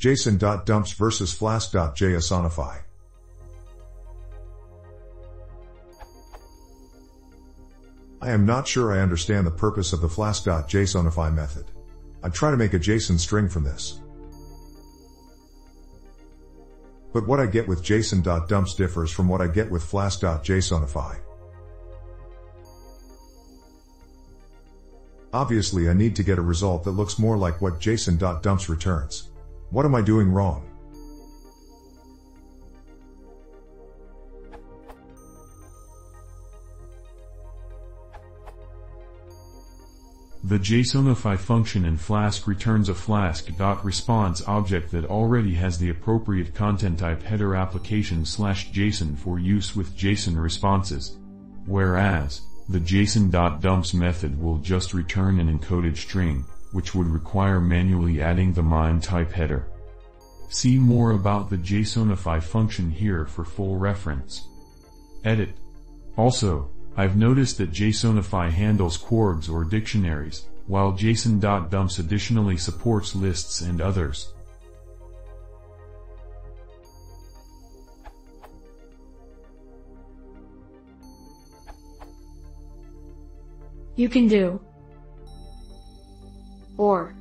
json.dumps versus flask.jsonify. I am not sure I understand the purpose of the flask.jsonify method. I'd try to make a JSON string from this. But what I get with json.dumps differs from what I get with flask.jsonify. Obviously I need to get a result that looks more like what json.dumps returns. What am I doing wrong? The jsonify function in Flask returns a flask.response object that already has the appropriate content type header application/JSON for use with JSON responses, whereas the json.dumps method will just return an encoded string, which would require manually adding the MIME type header. See more about the jsonify function here for full reference. Edit. Also, I've noticed that jsonify handles quargs or dictionaries, while json.dumps additionally supports lists and others. You can do or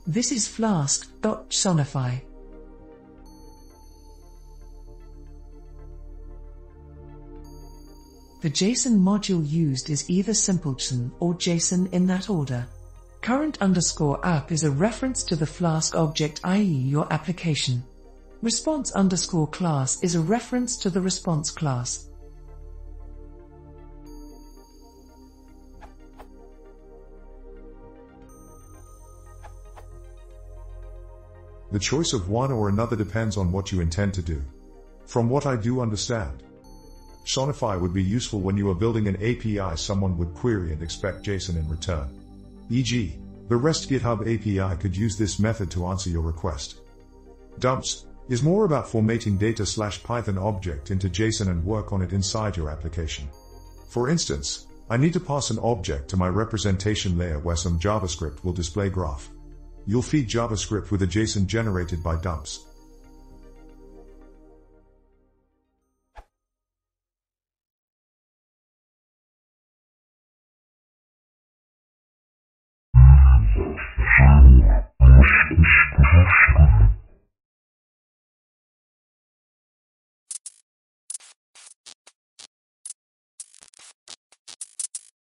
This is flask.jsonify. The JSON module used is either simpleJSON or JSON in that order. Current_app is a reference to the Flask object, i.e. your application. Response_class is a reference to the response class. The choice of one or another depends on what you intend to do. From what I do understand, Sonify would be useful when you are building an API someone would query and expect JSON in return. E.g., the REST GitHub API could use this method to answer your request. Dumps is more about formatting data/Python object into JSON and work on it inside your application. For instance, I need to pass an object to my representation layer where some JavaScript will display graph. You'll feed JavaScript with a JSON generated by dumps.